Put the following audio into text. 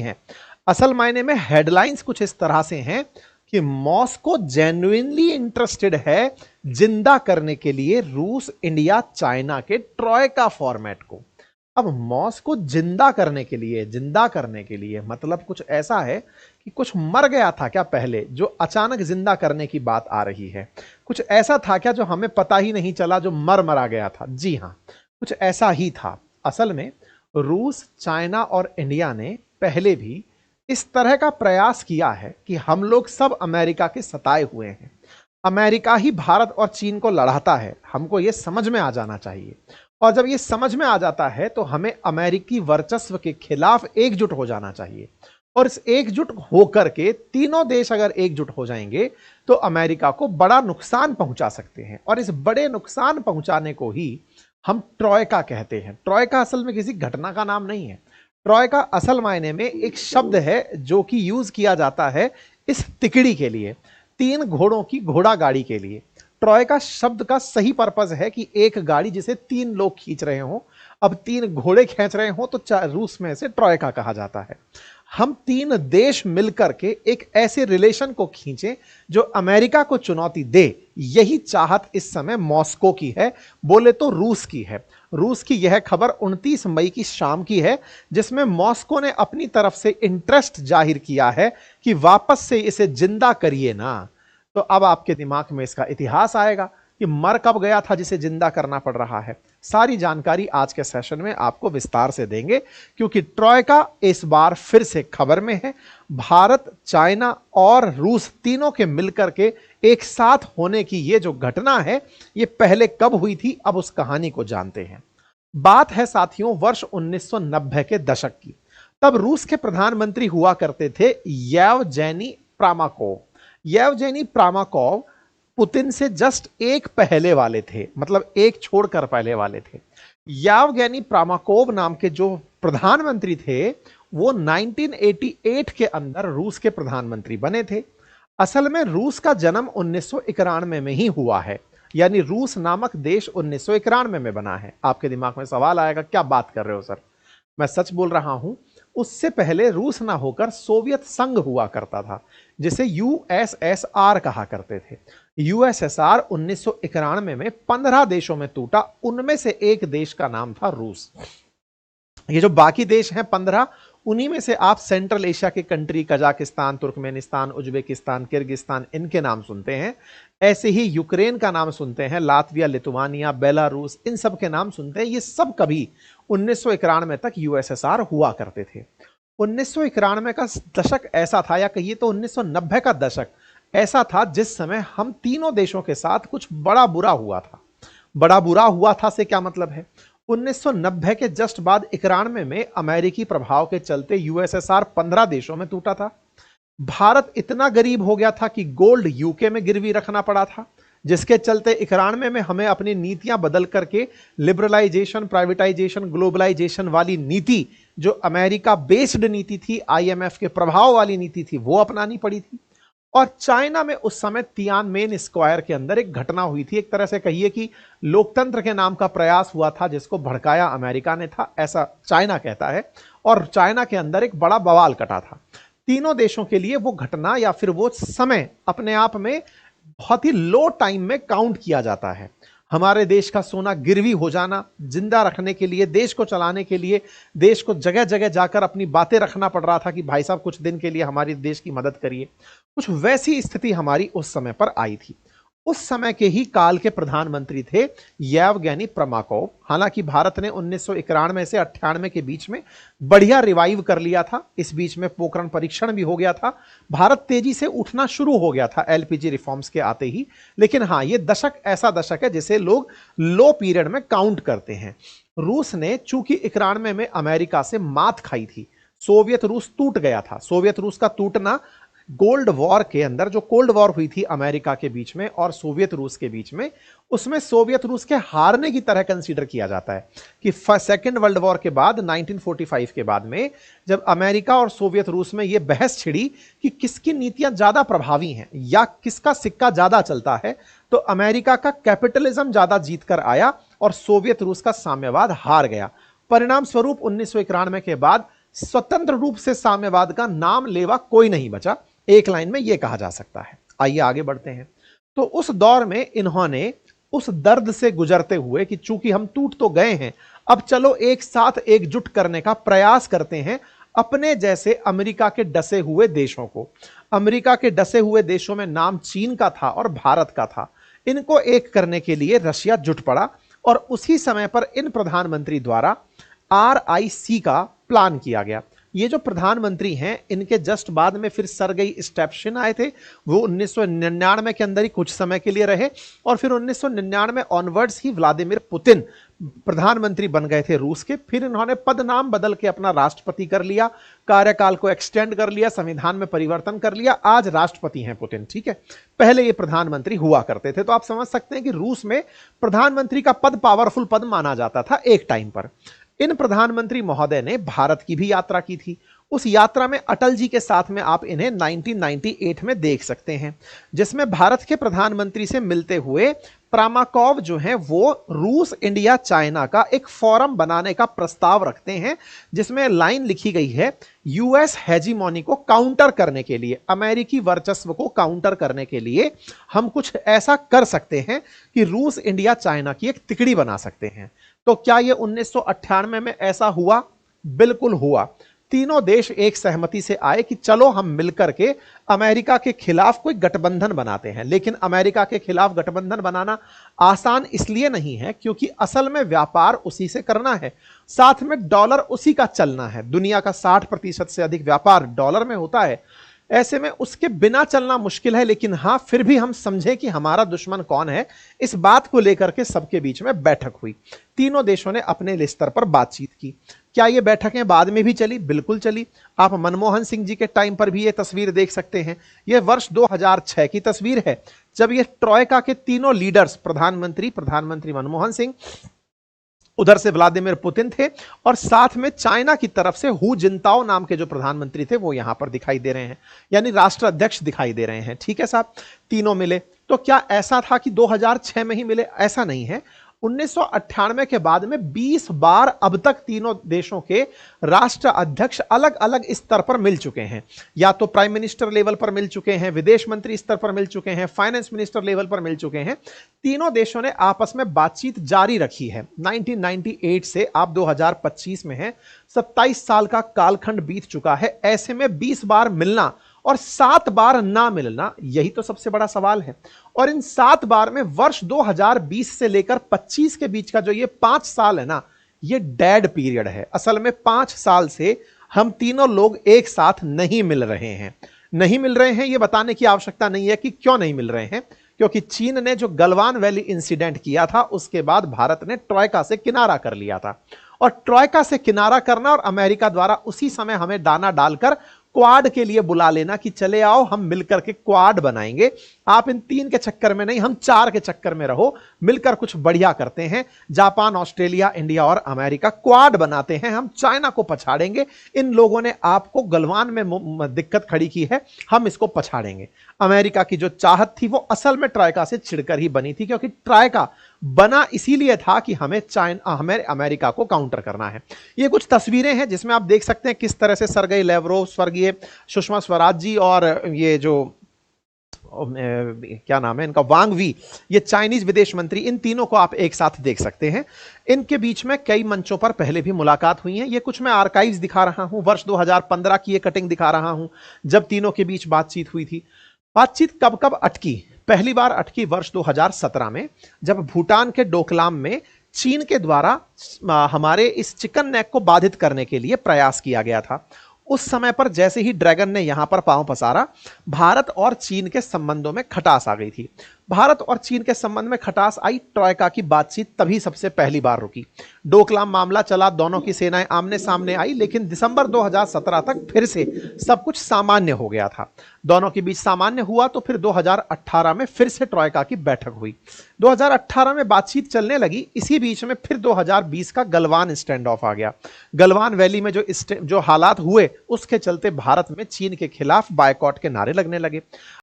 हैं। असल मायने में हेडलाइंस कुछ इस तरह से हैं कि मॉस्को जेन्युइनली इंटरेस्टेड है जिंदा करने के लिए रूस, इंडिया, चाइना के ट्रॉयका फॉर्मेट को। अब मॉस्को जिंदा करने के लिए मतलब कुछ ऐसा है कि कुछ मर गया था क्या पहले, जो अचानक जिंदा करने की बात आ रही है। कुछ ऐसा था क्या जो हमें पता ही नहीं चला, जो मरा गया था। जी हां, कुछ ऐसा ही था। असल में रूस, चाइना और इंडिया ने पहले भी इस तरह का प्रयास किया है कि हम लोग सब अमेरिका के सताए हुए हैं। अमेरिका ही भारत और चीन को लड़ाता है, हमको यह समझ में आ जाना चाहिए। और जब यह समझ में आ जाता है तो हमें अमेरिकी वर्चस्व के खिलाफ एकजुट हो जाना चाहिए। और इस एकजुट होकर के तीनों देश अगर एकजुट हो जाएंगे तो अमेरिका को बड़ा नुकसान पहुंचा सकते हैं। और इस बड़े नुकसान पहुंचाने को ही हम ट्रॉयका कहते हैं। ट्रॉयका असल में किसी घटना का नाम नहीं है। ट्रॉयका असल मायने में एक शब्द है जो कि यूज किया जाता है इस तिकड़ी के लिए, 3 घोड़ों की घोड़ा गाड़ी के लिए। ट्रॉयका शब्द का सही पर्पज है कि एक गाड़ी जिसे 3 लोग खींच रहे हो। अब 3 घोड़े खींच रहे हो तो रूस में से ट्रॉयका कहा जाता है। हम 3 देश मिलकर के एक ऐसे रिलेशन को खींचे जो अमेरिका को चुनौती दे। यही चाहत इस समय मॉस्को की है, बोले तो रूस की है। रूस की यह खबर 29 मई की शाम की है, जिसमें मॉस्को ने अपनी तरफ से इंटरेस्ट जाहिर किया है कि वापस से इसे जिंदा करिए ना। तो अब आपके दिमाग में इसका इतिहास आएगा कि मर कब गया था जिसे जिंदा करना पड़ रहा है। सारी जानकारी आज के सेशन में आपको विस्तार से देंगे, क्योंकि ट्रॉयका इस बार फिर से खबर में है। भारत, चाइना और रूस तीनों के मिलकर के एक साथ होने की ये जो घटना है, ये पहले कब हुई थी, अब उस कहानी को जानते हैं। बात है साथियों वर्ष 1990 के दशक की। तब रूस के प्रधानमंत्री हुआ करते थे येवजेनी प्रामाकोव। येवजेनी प्रामाकोव पुतिन से जस्ट एक पहले वाले थे, मतलब एक छोड़कर पहले वाले थे। येवगेनी प्रामाकोव नाम के जो प्रधानमंत्री थे वो 1988 के अंदर रूस के प्रधानमंत्री बने थे। असल में रूस का जन्म 1991 में ही हुआ है, यानी रूस नामक देश 1991 में बना है। आपके दिमाग में सवाल आएगा, क्या बात कर रहे हो सर? मैं सच बोल रहा हूं। उससे पहले रूस ना होकर सोवियत संघ हुआ करता था, जिसे यूएसएसआर कहा करते थे। यूएसएसआर 1991 में 15 देशों में टूटा, उनमें से एक देश का नाम था रूस। ये जो बाकी देश हैं 15, उन्हीं में से आप सेंट्रल एशिया के country Kazakhstan, Turkmenistan, Uzbekistan, Kyrgyzstan, इनके नाम सुनते हैं। ऐसे ही यूक्रेन का नाम सुनते हैं, लातविया, लिथुआनिया, बेलारूस, इन सब के नाम सुनते हैं। ये सब कभी 1991 तक यूएसएसआर हुआ करते थे। 1991 का दशक ऐसा था, या कहिए तो 1990 का दशक ऐसा था जिस समय हम तीनों देशों के साथ कुछ बड़ा बुरा हुआ था। बड़ा बुरा हुआ था से क्या मतलब है? 1990 के जस्ट बाद 91 में अमेरिकी प्रभाव के चलते यूएसएसआर 15 देशों में टूटा था। भारत इतना गरीब हो गया था कि गोल्ड यूके में गिरवी रखना पड़ा था, जिसके चलते 91 में हमें अपनी नीतियां बदल करके लिबरलाइजेशन, प्राइवेटाइजेशन, ग्लोबलाइजेशन वाली नीति, जो अमेरिका बेस्ड नीति थी, आईएमएफ के प्रभाव वाली नीति थी, वो अपनानी पड़ी थी। और चाइना में उस समय तियानमेन स्क्वायर के अंदर एक घटना हुई थी। एक तरह से कहिए कि लोकतंत्र के नाम का प्रयास हुआ था, जिसको भड़काया अमेरिका ने था, ऐसा चाइना कहता है। और चाइना के अंदर एक बड़ा बवाल कटा था। तीनों देशों के लिए वो घटना या फिर वो समय अपने आप में बहुत ही लो टाइम में काउंट किया जाता है। हमारे देश का सोना गिरवी हो जाना, जिंदा रखने के लिए, देश को चलाने के लिए, देश को जगह जगह जाकर अपनी बातें रखना पड़ रहा था कि भाई साहब कुछ दिन के लिए हमारे देश की मदद करिए। कुछ वैसी स्थिति हमारी उस समय पर आई थी। उस समय के ही काल के प्रधानमंत्री थे येवगेनी प्रामाकोव। हालांकि भारत ने 1991 से 98 के बीच में बढ़िया रिवाइव कर लिया था। इस बीच में पोखरण परीक्षण भी हो गया था। भारत तेजी से उठना शुरू हो गया था एलपीजी रिफॉर्म्स के आते ही। लेकिन हाँ, ये दशक ऐसा दशक है जिसे लोग लो पीरियड में काउंट करते हैं। रूस ने चूंकि 91 में अमेरिका से मात खाई थी, सोवियत रूस टूट गया था। सोवियत रूस का टूटना कोल्ड वॉर के अंदर, जो कोल्ड वॉर हुई थी अमेरिका के बीच में और सोवियत रूस के बीच में, उसमें सोवियत रूस के हारने की तरह कंसीडर किया जाता है कि सेकेंड वर्ल्ड वॉर के बाद 1945 के बाद में जब अमेरिका और सोवियत रूस में यह बहस छिड़ी कि किसकी नीतियां ज्यादा प्रभावी हैं या किसका सिक्का ज्यादा चलता है, तो अमेरिका का कैपिटलिज्म ज्यादा जीत कर आया और सोवियत रूस का साम्यवाद हार गया। परिणाम स्वरूप 1991 के बाद स्वतंत्र रूप से साम्यवाद का नाम लेवा कोई नहीं बचा, एक लाइन में यह कहा जा सकता है। आइए आगे बढ़ते हैं। तो उस दौर में इन्होंने उस दर्द से गुजरते हुए कि चूंकि हम टूट तो गए हैं, अब चलो एक साथ एकजुट करने का प्रयास करते हैं अपने जैसे अमेरिका के डसे हुए देशों को। अमेरिका के डसे हुए देशों में नाम चीन का था और भारत का था। इनको एक करने के लिए रशिया जुट पड़ा और उसी समय पर इन प्रधानमंत्री द्वारा RIC का प्लान किया गया। ये जो प्रधानमंत्री हैं, इनके जस्ट बाद में फिर सरगेई स्टेपशिन आए थे। वो 1999 के अंदर ही कुछ समय के लिए रहे और फिर 1999 ऑनवर्ड्स ही व्लादिमीर पुतिन प्रधानमंत्री बन गए थे रूस के। फिर इन्होंने पद नाम बदल के अपना राष्ट्रपति कर लिया, कार्यकाल को एक्सटेंड कर लिया, संविधान में परिवर्तन कर लिया, आज राष्ट्रपति हैं पुतिन। ठीक है, पहले ये प्रधानमंत्री हुआ करते थे। तो आप समझ सकते हैं कि रूस में प्रधानमंत्री का पद पावरफुल पद माना जाता था एक टाइम पर। इन प्रधानमंत्री महोदय ने भारत की भी यात्रा की थी। उस यात्रा में अटल जी के साथ में आप इन्हें 1998 में देख सकते हैं, जिसमें भारत के प्रधानमंत्री से मिलते हुए प्रामाकॉव जो हैं वो रूस इंडिया चाइना का एक फोरम बनाने का प्रस्ताव रखते हैं, जिसमें लाइन लिखी गई है, यूएस हेजीमोनी को काउंटर करने के लिए, अमेरिकी वर्चस्व को काउंटर करने के लिए हम कुछ ऐसा कर सकते हैं कि रूस इंडिया चाइना की एक तिकड़ी बना सकते हैं। तो क्या यह 1998 में ऐसा हुआ? बिल्कुल हुआ। तीनों देश एक सहमति से आए कि चलो हम मिलकर के अमेरिका के खिलाफ कोई गठबंधन बनाते हैं। लेकिन अमेरिका के खिलाफ गठबंधन बनाना आसान इसलिए नहीं है क्योंकि असल में व्यापार उसी से करना है, साथ में डॉलर उसी का चलना है। दुनिया का 60% से अधिक व्यापार डॉलर में होता है। ऐसे में उसके बिना चलना मुश्किल है। लेकिन हां, फिर भी हम समझे कि हमारा दुश्मन कौन है, इस बात को लेकर के सबके बीच में बैठक हुई। तीनों देशों ने अपने स्तर पर बातचीत की। क्या ये बैठकें बाद में भी चली? बिल्कुल चली। आप मनमोहन सिंह जी के टाइम पर भी ये तस्वीर देख सकते हैं। यह वर्ष 2006 की तस्वीर है, जब ये ट्रॉयका के तीनों लीडर्स, प्रधानमंत्री मनमोहन सिंह, उधर से व्लादिमीर पुतिन थे और साथ में चाइना की तरफ से हु जिनताओ नाम के जो प्रधानमंत्री थे वो यहां पर दिखाई दे रहे हैं, यानी राष्ट्र अध्यक्ष दिखाई दे रहे हैं। ठीक है साहब, तीनों मिले। तो क्या ऐसा था कि 2006 में ही मिले? ऐसा नहीं है। 1998 के बाद में 20 बार अब तक तीनों देशों के राष्ट्र अध्यक्ष अलग अलग स्तर पर मिल चुके हैं। या तो प्राइम मिनिस्टर लेवल पर मिल चुके हैं, विदेश मंत्री स्तर पर मिल चुके हैं, फाइनेंस मिनिस्टर लेवल पर मिल चुके हैं। तीनों देशों ने आपस में बातचीत जारी रखी है। 1998 से आप 2025 में हैं, 27 साल का कालखंड बीत चुका है। ऐसे में 20 बार मिलना और 7 बार ना मिलना, यही तो सबसे बड़ा सवाल है। और इन 7 बार में वर्ष 2020 से लेकर 25 के बीच का जो ये 5 साल है ना, ये डेड पीरियड है। असल में 5 साल से हम तीनों लोग एक साथ नहीं मिल रहे हैं। नहीं मिल रहे हैं ये बताने की आवश्यकता नहीं है कि क्यों नहीं मिल रहे हैं, क्योंकि चीन ने जो गलवान वैली इंसिडेंट किया था उसके बाद भारत ने ट्रॉयका से किनारा कर लिया था। और ट्रॉयका से किनारा करना और अमेरिका द्वारा उसी समय हमें दाना डालकर क्वाड के लिए बुला लेना कि चले आओ हम मिलकर के क्वाड बनाएंगे। आप इन 3 के चक्कर में नहीं, हम 4 के चक्कर में रहो, मिलकर कुछ बढ़िया करते हैं। जापान, ऑस्ट्रेलिया, इंडिया और अमेरिका क्वाड बनाते हैं, हम चाइना को पछाड़ेंगे। इन लोगों ने आपको गलवान में दिक्कत खड़ी की है, हम इसको पछाड़ेंगे। अमेरिका की जो चाहत थी वो असल में ट्राइका से छिड़कर ही बनी थी, क्योंकि ट्राइका बना इसीलिए था कि हमें अमेरिका को काउंटर करना है। ये कुछ तस्वीरें हैं जिसमें आप देख सकते हैं किस तरह से सरगेई लेवरोव, स्वर्गीय सुषमा स्वराज जी और ये जो क्या नाम है इनका, वांग वी, ये चाइनीज विदेश मंत्री, इन तीनों को आप एक साथ देख सकते हैं। इनके बीच में कई मंचों पर पहले भी मुलाकात हुई है। ये कुछ मैं आर्काइव्स दिखा रहा हूं, वर्ष 2015 की ये कटिंग दिखा रहा हूं, जब तीनों के बीच बातचीत हुई थी। बातचीत कब कब अटकी? पहली बार अटकी वर्ष 2017 में, जब भूटान के डोकलाम में चीन के द्वारा हमारे इस चिकन नेक को बाधित करने के लिए प्रयास किया गया था। उस समय पर जैसे ही ड्रैगन ने यहां पर पांव पसारा, भारत और चीन के संबंधों में खटास आ गई थी। भारत और चीन के संबंध में खटास आई, ट्रॉयका की बातचीत तभी सबसे पहली बार रुकी। डोकलाम मामला चला, दोनों की सेनाएं आमने सामने आई, लेकिन दिसंबर 2017 तक फिर से सब कुछ सामान्य हो गया था। दोनों के बीच सामान्य हुआ तो फिर 2018 में फिर से ट्रॉयका की बैठक हुई। 2018 में बातचीत चलने लगी, इसी बीच में फिर 2020 का गलवान स्टैंड ऑफ आ गया। गलवान वैली में जो हालात हुए उसके चलते भारत में चीन के खिलाफ बायकॉट के नारे लगने लगे।